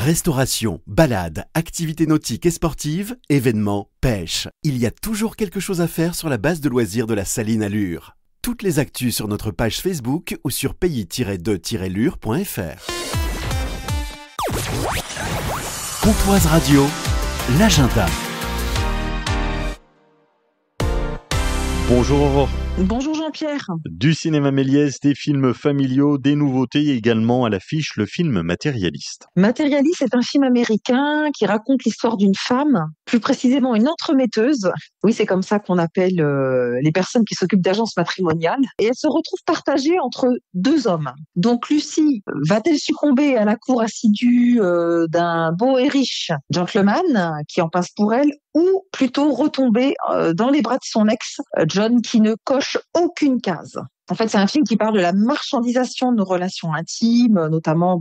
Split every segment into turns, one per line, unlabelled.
Restauration, balades, activités nautiques et sportives, événements, pêche. Il y a toujours quelque chose à faire sur la base de loisirs de la Saline Allure. Toutes les actus sur notre page Facebook ou sur pays-de-lure.fr. Pontoise Radio, l'agenda.
Bonjour Aurore.
Bonjour Jean-Pierre.
Du cinéma Méliès, des films familiaux, des nouveautés et également à l'affiche le film Matérialiste.
Matérialiste est un film américain qui raconte l'histoire d'une femme, plus précisément une entremetteuse. Oui, c'est comme ça qu'on appelle les personnes qui s'occupent d'agences matrimoniales. Et elle se retrouve partagée entre deux hommes. Donc Lucie va-t-elle succomber à la cour assidue d'un beau et riche gentleman qui en passe pour elle, ou plutôt retomber dans les bras de son ex, John, qui ne coche aucune case. En fait, c'est un film qui parle de la marchandisation de nos relations intimes, notamment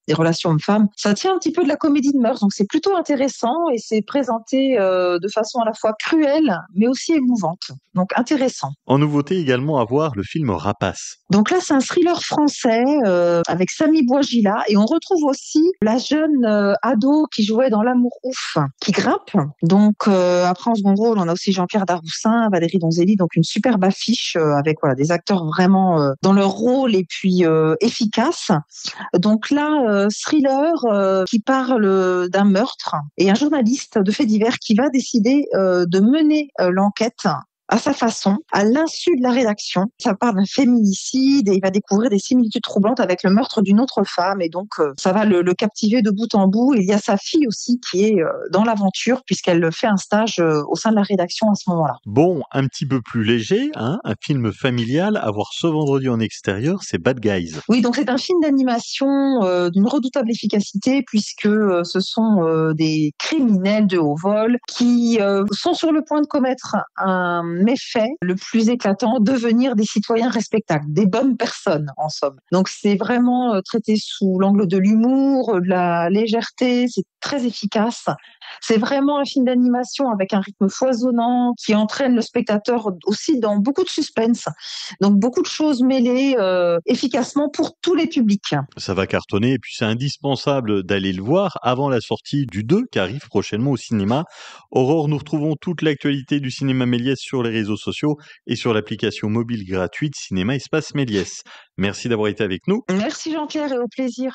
des relations hommes-femmes. Ça tient un petit peu de la comédie de mœurs, donc c'est plutôt intéressant et c'est présenté de façon à la fois cruelle, mais aussi émouvante. Donc intéressant.
En nouveauté également à voir le film Rapace.
Donc là, c'est un thriller français avec Samy Bouajila et on retrouve aussi la jeune ado qui jouait dans L'amour ouf, qui grimpe. Donc après en second rôle, on a aussi Jean-Pierre Daroussin, Valérie Donzelli, donc une superbe affiche avec des acteurs vraiment dans leur rôle et puis efficaces. Donc là, thriller qui parle d'un meurtre et un journaliste de faits divers qui va décider de mener l'enquête à sa façon, à l'insu de la rédaction. Ça parle d'un féminicide et il va découvrir des similitudes troublantes avec le meurtre d'une autre femme et donc ça va le captiver de bout en bout. Il y a sa fille aussi qui est dans l'aventure puisqu'elle fait un stage au sein de la rédaction à ce moment-là.
Bon, un petit peu plus léger, un film familial à voir ce vendredi en extérieur, c'est Bad Guys.
Oui, donc c'est un film d'animation d'une redoutable efficacité puisque ce sont des criminels de haut vol qui sont sur le point de commettre un méfait le plus éclatant, devenir des citoyens respectables, des bonnes personnes en somme. Donc c'est vraiment traité sous l'angle de l'humour, de la légèreté, c'est très efficace. C'est vraiment un film d'animation avec un rythme foisonnant qui entraîne le spectateur aussi dans beaucoup de suspense. Donc beaucoup de choses mêlées efficacement pour tous les publics.
Ça va cartonner et puis c'est indispensable d'aller le voir avant la sortie du 2 qui arrive prochainement au cinéma. Aurore, nous retrouvons toute l'actualité du cinéma Méliès sur les réseaux sociaux et sur l'application mobile gratuite Cinéma Espace Méliès. Merci d'avoir été avec nous.
Merci Jean-Pierre et au plaisir.